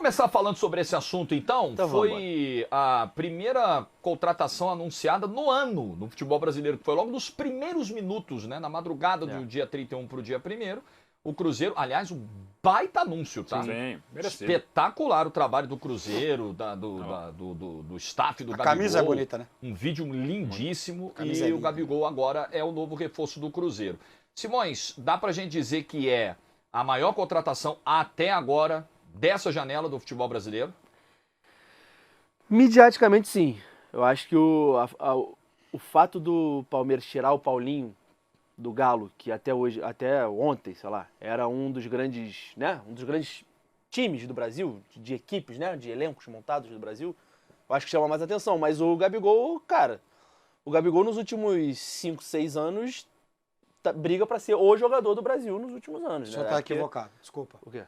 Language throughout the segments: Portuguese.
começar falando sobre esse assunto, então. Foi a primeira contratação anunciada no ano no futebol brasileiro, que foi logo nos primeiros minutos, né? Na madrugada do dia 31 para o dia 1º. O Cruzeiro, aliás, um baita anúncio, tá? Sim, merecido. Espetacular o trabalho do Cruzeiro, do staff do Gabigol. A camisa é bonita, né? Um vídeo lindíssimo E o Gabigol agora é o novo reforço do Cruzeiro. Simões, dá pra gente dizer que é a maior contratação até agora dessa janela do futebol brasileiro? Midiaticamente, sim. Eu acho que o fato do Palmeiras tirar o Paulinho do Galo, que até ontem, sei lá, era um dos grandes, né, um dos grandes times do Brasil, de equipes, né, de elencos montados do Brasil, eu acho que chama mais atenção. Mas o Gabigol, cara, nos últimos 5, 6 anos briga para ser o jogador do Brasil nos últimos anos. O senhor está equivocado, desculpa. O quê?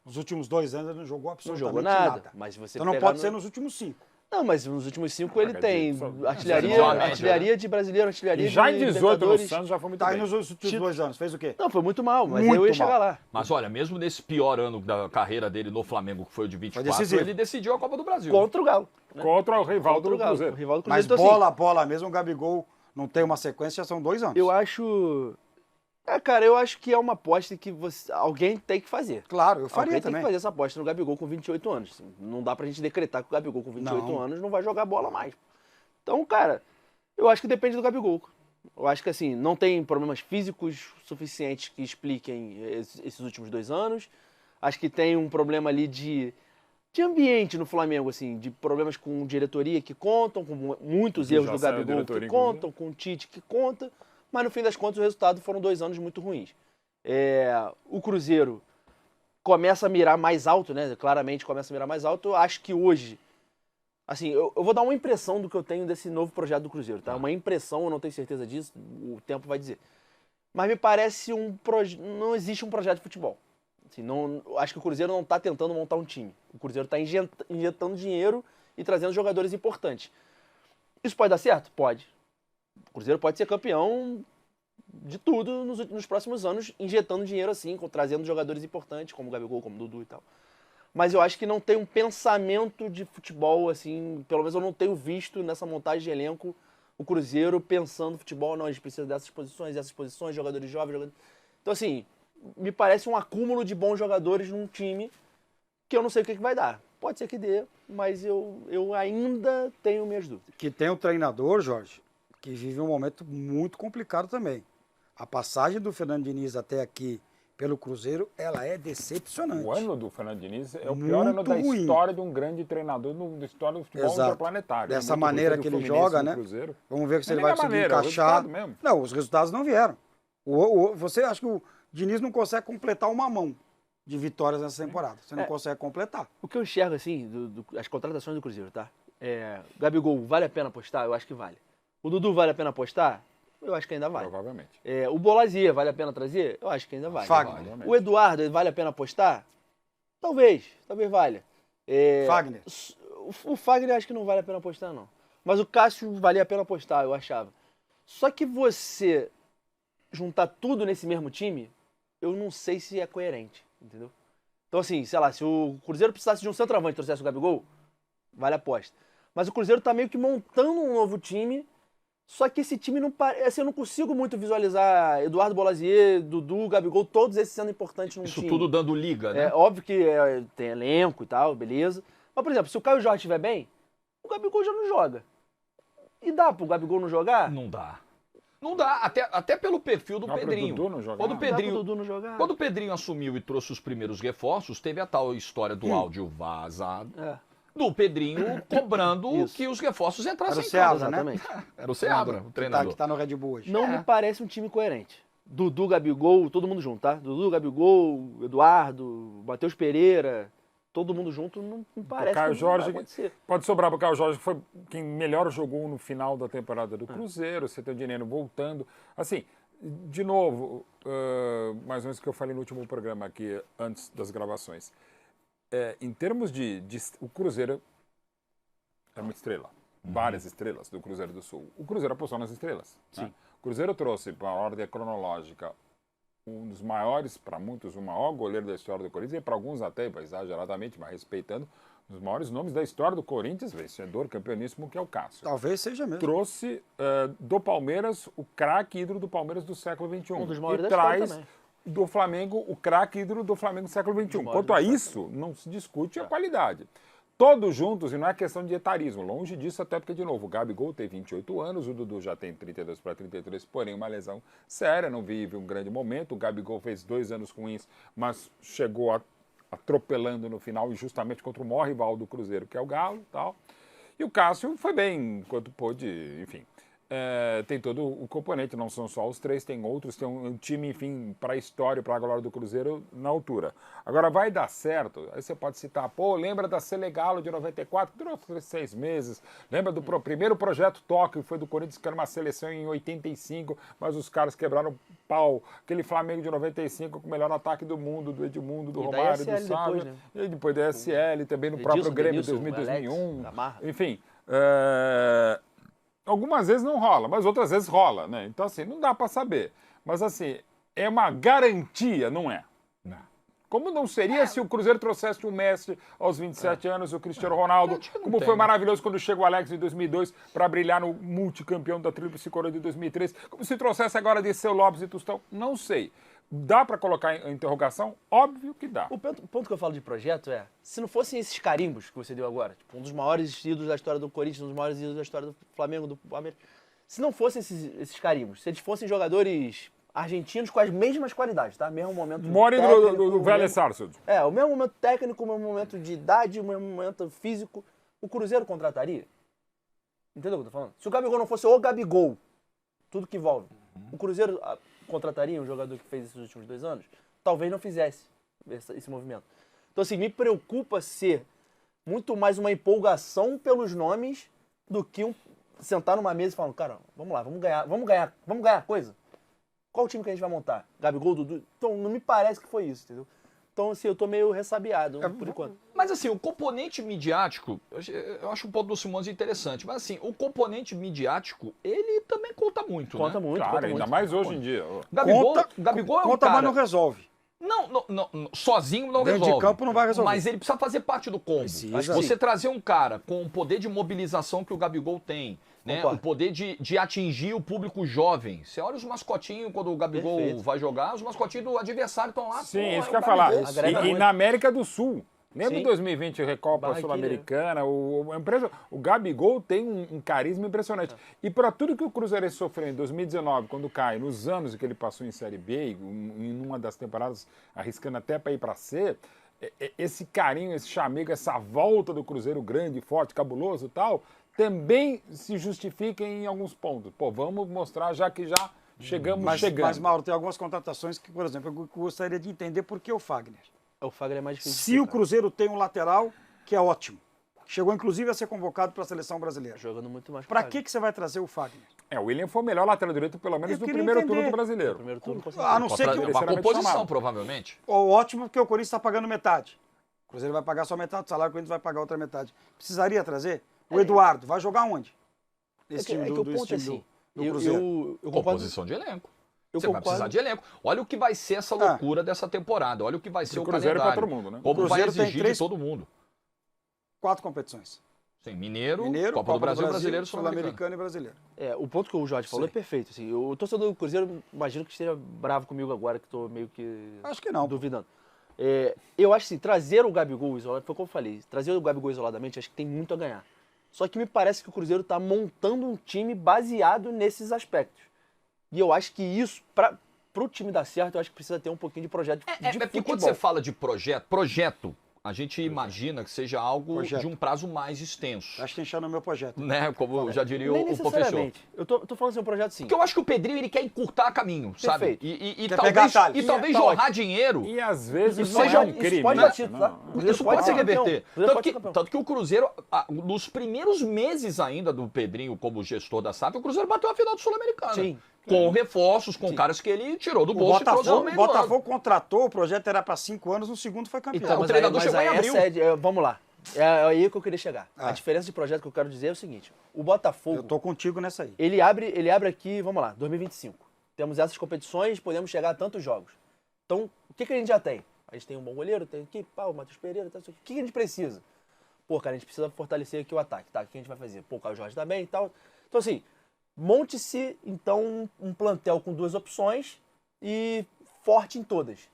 Nos últimos 2 anos ele não jogou absolutamente nada. Não jogou nada. Mas você então não pode ser nos últimos 5. Não, mas nos últimos 5 ele tem artilharia de brasileiro, artilharia de já em 18 no Libertadores. Santos já foi muito Tá, bem. e nos últimos 2 anos, fez o quê? Não, foi muito mal, mas Muito eu ia mal. chegar lá. Mas olha, mesmo nesse pior ano da carreira dele no Flamengo, que foi o de 24, decisivo. ele decidiu a Copa do Brasil. Contra o Galo. Né? Contra o rival do Galo, Cruzeiro. o rival do Mas Cruzeiro. Então, assim, bola mesmo, o Gabigol não tem uma sequência, já são 2 anos. eu acho... cara, eu acho que é uma aposta que alguém tem que fazer. Claro, eu faria Alguém também. tem que fazer essa aposta no Gabigol com 28 anos. Assim. Não dá pra gente decretar que o Gabigol com 28 anos não vai jogar bola mais. Então, cara, eu acho que depende do Gabigol. Eu acho que, assim, não tem problemas físicos suficientes que expliquem esses últimos 2 anos. Acho que tem um problema ali de ambiente no Flamengo, assim, de problemas com diretoria que contam, com muitos erros do Gabigol que contam, com o Tite que conta. Mas no fim das contas o resultado foram 2 anos muito ruins. O Cruzeiro começa a mirar mais alto, né? Claramente começa a mirar mais alto. Eu acho que hoje, assim, eu vou dar uma impressão do que eu tenho desse novo projeto do Cruzeiro, tá? Uma impressão, eu não tenho certeza disso, o tempo vai dizer. Mas me parece não existe um projeto de futebol. Assim, acho que o Cruzeiro não está tentando montar um time. O Cruzeiro está injetando dinheiro e trazendo jogadores importantes. Isso pode dar certo? Pode. O Cruzeiro pode ser campeão de tudo nos próximos anos, injetando dinheiro assim, trazendo jogadores importantes, como o Gabigol, como o Dudu e tal. Mas eu acho que não tem um pensamento de futebol, assim, pelo menos eu não tenho visto nessa montagem de elenco o Cruzeiro pensando futebol, não, a gente precisa dessas posições, jogadores jovens, Então, assim, me parece um acúmulo de bons jogadores num time que eu não sei o que vai dar. Pode ser que dê, mas eu ainda tenho minhas dúvidas. Que tem um treinador, Jorge, que vive um momento muito complicado também. A passagem do Fernando Diniz até aqui pelo Cruzeiro, ela é decepcionante. O ano do Fernando Diniz é o pior ano da história de um grande treinador, da história do futebol interplanetário. Dessa maneira que ele joga, né? Vamos ver se ele vai conseguir encaixar. Não, os resultados não vieram. Você acha que o Diniz não consegue completar uma mão de vitórias nessa temporada? Você não consegue completar. O que eu enxergo, assim, as contratações do Cruzeiro, tá? Gabigol, vale a pena apostar? Eu acho que vale. O Dudu vale a pena apostar? Eu acho que ainda vale. Provavelmente. O Bolasie vale a pena trazer? Eu acho que ainda vale. Fagner. O Eduardo vale a pena apostar? Talvez valha. Fagner. O Fagner acho que não vale a pena apostar, não. Mas o Cássio valia a pena apostar, eu achava. Só que você juntar tudo nesse mesmo time, eu não sei se é coerente, entendeu? Então, assim, sei lá, se o Cruzeiro precisasse de um centroavante e trouxesse o Gabigol, vale a aposta. Mas o Cruzeiro tá meio que montando um novo time, só que esse time não parece... Assim, eu não consigo muito visualizar Eduardo Bolasie, Dudu, Gabigol, todos esses sendo importantes num time. Isso tudo dando liga, né? É óbvio que tem elenco e tal, beleza. Mas, por exemplo, se o Caio Jorge estiver bem, o Gabigol já não joga. E dá pro Gabigol não jogar? Não dá. Não dá, até pelo perfil do Pedrinho. Dudu não jogar. Quando o Pedrinho assumiu e trouxe os primeiros reforços, teve a tal história do áudio vazado. Do Pedrinho cobrando que os reforços entrassem em campo. Exatamente. Era o Seabra, o treinador. Que tá no Red Bull hoje. Não me parece um time coerente. Dudu, Gabigol, todo mundo junto, tá? Dudu, Gabigol, Eduardo, Matheus Pereira, todo mundo junto, não me parece. O Caio que Jorge, vai acontecer. pode sobrar para o Caio Jorge, que foi quem melhor jogou no final da temporada do Cruzeiro, você tem o dinheiro voltando. Assim, de novo, mais ou menos o que eu falei no último programa aqui, antes das gravações. Em termos o Cruzeiro é uma estrela. Várias estrelas do Cruzeiro do Sul. O Cruzeiro apostou nas estrelas. Né? O Cruzeiro trouxe, para a ordem cronológica, um dos maiores, para muitos, o maior goleiro da história do Corinthians, e para alguns até, exageradamente, mas respeitando, um dos maiores nomes da história do Corinthians, vencedor, campeoníssimo, que é o Cássio. Talvez seja mesmo. Trouxe do Palmeiras o craque ídolo do Palmeiras do século XXI. Um dos maiores e da história traz também. do Flamengo o craque ídolo do Flamengo do século XXI. Quanto a isso, não se discute a qualidade. Todos juntos, e não é questão de etarismo, longe disso, até porque, de novo, o Gabigol tem 28 anos, o Dudu já tem 32 para 33, porém uma lesão séria, não vive um grande momento. O Gabigol fez 2 anos ruins, mas chegou atropelando no final, justamente contra o maior rival do Cruzeiro, que é o Galo, tal. E o Cássio foi bem enquanto pôde, enfim. Tem todo o componente, não são só os 3, tem outros, tem um time, enfim, para a história, para a glória do Cruzeiro na altura. Agora, vai dar certo? Aí você pode citar, lembra da Selegalo de 94, que durou 6 meses, lembra do primeiro projeto Tóquio, foi do Corinthians, que era uma seleção em 85, mas os caras quebraram pau, aquele Flamengo de 95 com o melhor ataque do mundo, do Edmundo, do Romário, do Sábio, né? E depois da SL, também no próprio Grêmio 2001, enfim... Algumas vezes não rola, mas outras vezes rola, né? Então, assim, não dá para saber. Mas, assim, é uma garantia, não é? Não. Como não seria se o Cruzeiro trouxesse o Messi aos 27 anos, o Cristiano Ronaldo, como foi maravilhoso quando chegou o Alex em 2002 para brilhar no multicampeão da Tríplice Coroa de 2003, como se trouxesse agora Dirceu Lopes e Tostão, não sei. Dá para colocar em interrogação? Óbvio que dá. O ponto que eu falo de projeto é, se não fossem esses carimbos que você deu agora, tipo, um dos maiores ídolos da história do Corinthians, um dos maiores ídolos da história do Flamengo, do Palmeiras, se não fossem esses carimbos, se eles fossem jogadores argentinos com as mesmas qualidades, tá? Mesmo momento técnico, do Vélez Sarsfield. O mesmo momento técnico, o mesmo momento de idade, o mesmo momento físico, o Cruzeiro contrataria? Entendeu o que eu tô falando? Se o Gabigol não fosse o Gabigol, tudo que envolve, o Cruzeiro contrataria um jogador que fez esses últimos 2 anos? Talvez não fizesse esse movimento. Então, assim, me preocupa ser muito mais uma empolgação pelos nomes do que sentar numa mesa e falar, cara, vamos lá, vamos ganhar coisa. Qual o time que a gente vai montar? Gabigol, Dudu? Então, não me parece que foi isso, entendeu? Então, assim, eu tô meio ressabiado, por enquanto. Mas, assim, o componente midiático, eu acho um ponto do Simões interessante, mas, assim, o componente midiático, ele também conta muito, né? Conta muito. Ainda mais hoje em dia. Gabigol é um cara... mas não resolve. Não, sozinho não Dentro resolve. de campo não vai resolver. Mas ele precisa fazer parte do combo. Você trazer um cara com o poder de mobilização que o Gabigol tem, né? O poder de atingir o público jovem. Você olha os mascotinhos quando o Gabigol vai jogar, os mascotinhos do adversário estão lá. Sim, isso que eu ia falar. E na América do Sul. Lembra em 2020 a Recopa Sul-Americana? O Gabigol tem um carisma impressionante. E para tudo que o Cruzeiro sofreu em 2019, quando cai, nos anos que ele passou em Série B, em uma das temporadas arriscando até para ir para C, esse carinho, esse chamego, essa volta do Cruzeiro grande, forte, cabuloso e tal, também se justifica em alguns pontos. Vamos mostrar já que já chegando. Mas, Mauro, tem algumas contratações que, por exemplo, eu gostaria de entender por que o Fagner. O Fagner é mais difícil. Se o Cruzeiro tem um lateral, que é ótimo. Chegou, inclusive, a ser convocado para a seleção brasileira. Jogando muito mais. Para que você vai trazer o Fagner? O William foi o melhor lateral direito, pelo menos, do primeiro turno do brasileiro. Primeiro turno, a não ser que uma composição, provavelmente. Ótimo, porque o Corinthians está pagando metade. O Cruzeiro vai pagar só metade do salário, o Corinthians vai pagar outra metade. Precisaria trazer? O Eduardo, vai jogar onde? Nesse time do Cruzeiro. Eu composição de elenco. Você vai precisar de elenco. Olha o que vai ser essa loucura dessa temporada. Olha o que vai ser o Cruzeiro calendário. Para todo mundo, né? Como vai exigir de todo mundo. 4 competições. Sim, Mineiro, Copa do Brasil, Brasileiro, Sul-Americano e Brasileiro. O ponto que o Jorge falou é perfeito. Assim, o torcedor do Cruzeiro, imagino que esteja bravo comigo agora, que estou meio que... Acho que não. Duvidando. Eu acho assim, trazer o Gabigol isolado, foi como eu falei, trazer o Gabigol isoladamente, acho que tem muito a ganhar. Só que me parece que o Cruzeiro está montando um time baseado nesses aspectos. E eu acho que isso, para o time dar certo, eu acho que precisa ter um pouquinho de projeto de futebol. Porque quando você fala de projeto, a gente imagina que seja algo de um prazo mais extenso. Acho que enxer no meu projeto. Né? Como já diria o professor. Eu tô falando assim, um projeto sim. Porque eu acho que o Pedrinho ele quer encurtar caminho, sabe? E talvez jorrar dinheiro. E às vezes isso seja um crime. Isso pode se reverter. Tanto que o Cruzeiro, nos primeiros meses ainda do Pedrinho como gestor da SAF, o Cruzeiro bateu a final do Sul-Americano. Sim. Com reforços, com caras que ele tirou do bolso e trouxe ao meio do ano. O Botafogo contratou, o projeto era para 5 anos, no segundo foi campeão. Então, o treinador chegou em abril. Vamos lá. É aí que eu queria chegar. A diferença de projeto que eu quero dizer é o seguinte. O Botafogo... Eu tô contigo nessa aí. Ele abre aqui, vamos lá, 2025. Temos essas competições, podemos chegar a tantos jogos. Então, o que a gente já tem? A gente tem um bom goleiro, tem aqui, o Matheus Pereira, tá, o que a gente precisa? Pô, cara, a gente precisa fortalecer aqui o ataque, tá? O que a gente vai fazer? Pô, o Caio Jorge tá bem e tal. Então, assim, monte-se, então, um plantel com 2 opções e forte em todas.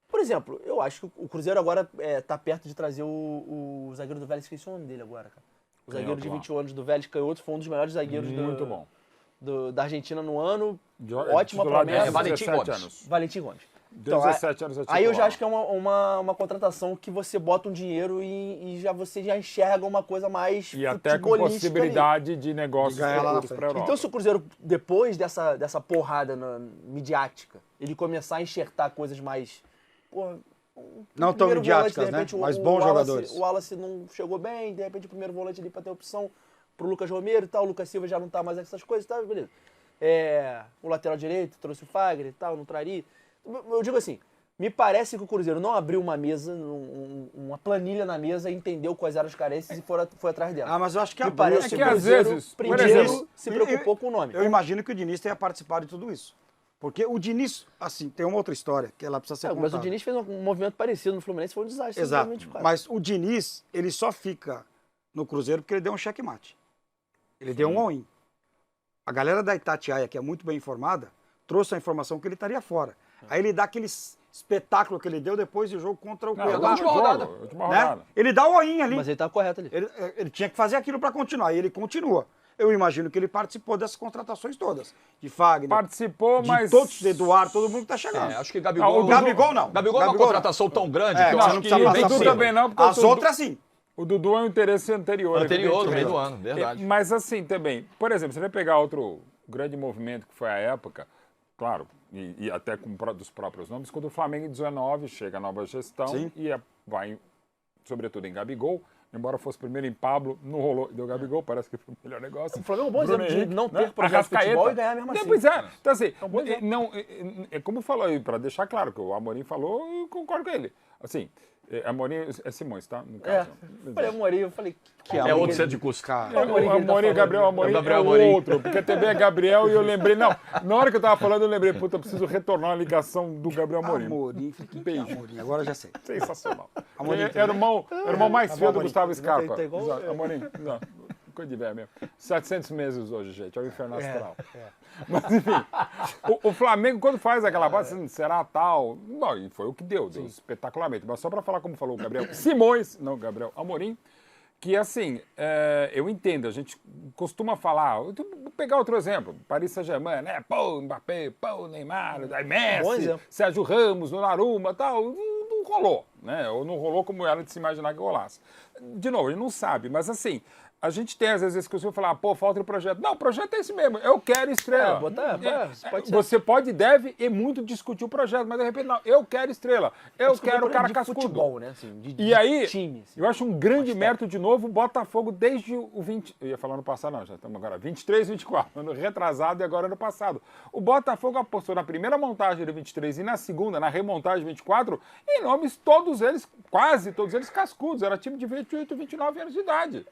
Por exemplo, eu acho que o Cruzeiro agora tá perto de trazer o zagueiro do Vélez, esqueci o nome dele agora, cara. O zagueiro de 21 anos do Vélez, Canhoto, foi um dos melhores zagueiros muito bom. Da Argentina no ano. Ótima promessa. Valentim Gomes. Valentim Gomes. 17 anos aí eu já acho que é uma contratação que você bota um dinheiro e você já enxerga uma coisa mais e até com possibilidade ali. De negócios para a Europa. Então se o Cruzeiro, depois dessa porrada midiática, ele começar a enxertar coisas mais... Pô, não tão midiáticas, né? Mas bons jogadores. O Wallace não chegou bem, de repente o primeiro volante ali para ter opção pro Lucas Romero e tal, o Lucas Silva já não tá mais essas coisas, tá, beleza. O lateral direito trouxe o Fagner e tal, não traria. Eu digo assim, me parece que o Cruzeiro não abriu uma mesa, uma planilha na mesa e entendeu quais eram as carências e foi atrás dela. Mas eu acho que me parece que o às vezes, primeiro se preocupou com o nome. Eu imagino que o Diniz tenha participado de tudo isso. Porque o Diniz, assim, tem uma outra história que ela precisa ser contada. Mas o Diniz fez um movimento parecido no Fluminense, foi um desastre. Exato. Mas o Diniz, ele só fica no Cruzeiro porque ele deu um checkmate. Ele deu um all-in. A galera da Itatiaia, que é muito bem informada, trouxe a informação que ele estaria fora. Aí ele dá aquele espetáculo que ele deu depois do jogo contra o Cuiabá. Última rodada. Né? Ele dá o all-in ali. Mas ele tá correto ali. Ele tinha que fazer aquilo para continuar, e ele continua. Eu imagino que ele participou dessas contratações todas. De Fagner. Participou, mas... Todos, de Eduardo, todo mundo que tá chegando. Acho que Gabigol... O Gabigol não. Gabigol é uma contratação tão grande que eu você acho não que... precisa passar Dudu também não, porque as outras sim. O Dudu é um interesse anterior. No meio do ano, verdade. Mas assim também, por exemplo, você vai pegar outro grande movimento que foi a época, claro, e até com dos próprios nomes, quando o Flamengo em 19 chega a nova gestão e vai, sobretudo em Gabigol, embora fosse primeiro em Pablo, não rolou, deu Gabigol, parece que foi o melhor negócio. O Flamengo é um bom exemplo de não ter projeto de futebol e ganhar mesmo assim. Pois é, então assim, é como falou aí, para deixar claro que o Amorim falou, eu concordo com ele. Assim, Amorim é Simões, tá? No caso. Falei Amorim, eu falei... É outro centro de curso, cara. Gabriel Amorim é o outro, porque também é Gabriel e eu lembrei, na hora que eu tava falando eu lembrei, puta, eu preciso retornar a ligação do Gabriel Amorim. Beijo. Agora eu já sei. Sensacional. Era o irmão mais feio do Gustavo Scarpa. Amorim, não. Coisa de velho mesmo. 700 meses hoje, gente. É o inferno astral. Mas, enfim, o Flamengo, quando faz aquela base, assim, será tal? Bom, e foi o que deu espetacularmente. Mas só para falar como falou o Gabriel Simões, não Gabriel Amorim, que assim, eu entendo, a gente costuma falar, vou pegar outro exemplo, Paris Saint-Germain, né? Pô, Mbappé, pô, Neymar, daí Messi, Sérgio Ramos, Donnarumma, tal, não rolou, né? Ou não rolou como era de se imaginar que rolasse. De novo, a gente não sabe, mas assim, a gente tem, às vezes, esse costume de falar, pô, falta de projeto. Não, o projeto é esse mesmo. Eu quero estrela. Você pode, deve e muito discutir o projeto, mas de repente, não, eu quero estrela. Eu quero o cara cascudo. Futebol, né? Assim, e aí, time, assim, eu acho um grande mérito, de novo, o Botafogo desde o 20... Eu ia falar ano passado, não, já estamos agora 23, 24. Ano retrasado e agora ano passado. O Botafogo apostou na primeira montagem de 23 e na segunda, na remontagem de 24, em nomes, todos eles, quase todos eles cascudos. Era time de 28, 29 anos de idade.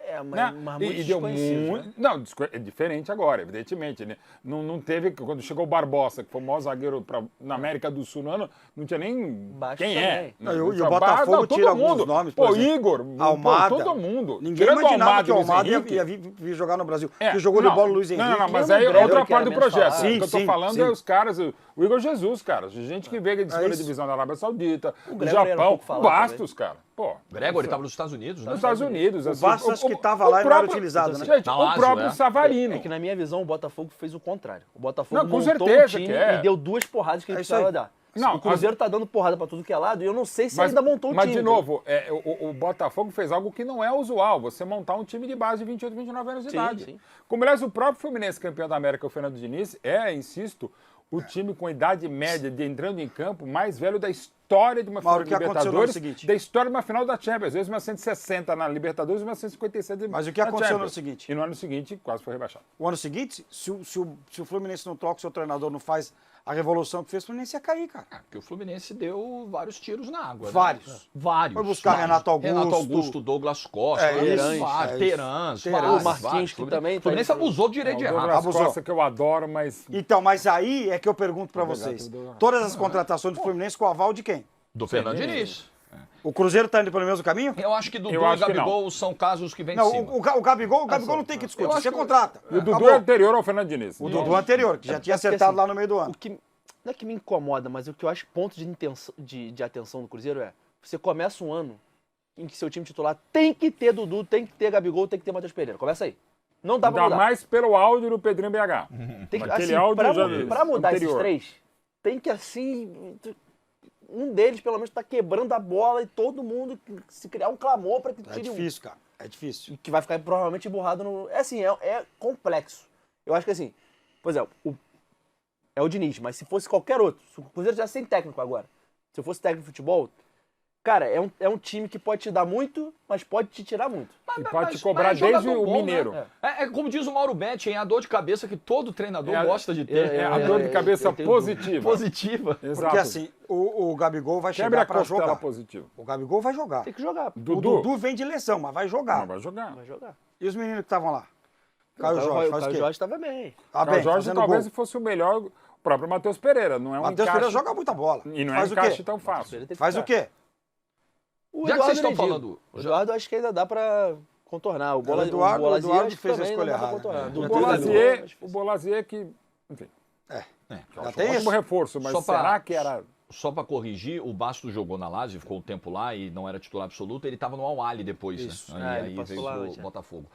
Mas muito deu muito. Né? Não, é diferente agora, evidentemente. Né? Não teve. Quando chegou o Barbosa, que foi o maior zagueiro na América do Sul no ano, não tinha nem quem é. Não, e o Botafogo tira alguns nomes. Pô, Igor, Almada. Todo mundo. Ninguém imaginava que o Almada ia vir jogar no Brasil. Que jogou de bola o Luiz Henrique. Não, mas aí é outra parte do projeto. O que eu tô falando é os caras, o Igor Jesus, cara. Gente que veio de segunda divisão da Arábia Saudita, do Japão, o Bastos, cara. Pô, Gregor, ele estava nos Estados Unidos, né? Nos Estados Unidos. O Bastos que estava lá e não era utilizado, né? Gente, o próprio Savarino. É que na minha visão o Botafogo fez o contrário. O Botafogo montou um time e deu 2 porradas que ele precisava dar. Não, o Cruzeiro tá dando porrada pra tudo que é lado e eu não sei se ainda montou um time. Mas, de novo, o Botafogo fez algo que não é usual, você montar um time de base de 28, 29 anos de idade. Sim. Como, aliás, o próprio Fluminense, campeão da América, o Fernando Diniz, insisto, o time com idade média de entrando em campo mais velho da história de uma final de Libertadores, da história de uma final da Champions, vezes 1960 na Libertadores e 1957 Mas o que aconteceu no ano seguinte? E no ano seguinte quase foi rebaixado. O ano seguinte, se o Fluminense não troca o seu treinador, não faz a revolução que fez, o Fluminense ia cair, cara. Porque o Fluminense deu vários tiros na água. Vários. Né? Vários. Foi buscar Renato Augusto, Douglas Costa, Terãs, o Martins, que também... O Fluminense abusou do direito de errar. Douglas Costa, que eu adoro, mas... Então, mas aí é que eu pergunto pra vocês. Todas as contratações do Fluminense com o aval de quem? Do Fernando Diniz. O Cruzeiro tá indo pelo mesmo caminho? Eu acho que Dudu e Gabigol são casos que vem de cima. O Gabigol não tem que discutir, você contrata. E o Dudu é anterior ao Fernando Diniz. O Dudu anterior, que já tinha acertado lá no meio do ano. Não é que me incomoda, mas o que eu acho ponto de atenção do Cruzeiro é, você começa um ano em que seu time titular tem que ter Dudu, tem que ter Gabigol, tem que ter Matheus Pereira. Começa aí. Não dá pra mudar. Ainda mais pelo áudio do Pedrinho BH. Tem que, assim, pra mudar esses três, tem que assim... Um deles, pelo menos, tá quebrando a bola e todo mundo se criar um clamor para que tire um. É difícil, cara. É difícil. Que vai ficar provavelmente emburrado no... É assim, é complexo. Eu acho que assim, por exemplo, é o Diniz, mas se fosse qualquer outro, se o Cruzeiro já sem técnico agora, se eu fosse técnico de futebol, cara, é um time que pode te dar muito, mas pode te tirar muito. E pode te cobrar desde o Mineiro. Né? É como diz o Mauro Betti, a dor de cabeça que todo treinador gosta de ter. É a dor de cabeça positiva. Positiva. Exato. Porque assim, o Gabigol vai chegar para jogar. Positiva. O Gabigol vai jogar. Tem que jogar. O Dudu vem de lesão, mas vai jogar. Não, vai jogar. E os meninos que estavam lá? Caio Jorge, faz o quê? Caio Jorge estava bem. Caio Jorge talvez fosse o melhor, o próprio Matheus Pereira. Não é um Matheus Pereira joga muita bola. E não é um encaixe tão fácil. Faz o quê? Já que vocês estão falando... O Eduardo acho que ainda dá pra contornar. O Eduardo fez a escolha errada. O Bolazier que... Enfim. Já tem ótimo reforço, mas será que era... Só para corrigir, o Bastos jogou na Lazio, ficou um tempo lá e não era titular absoluto, ele estava no Al-Ahly depois, isso. né? Aí veio pro Botafogo.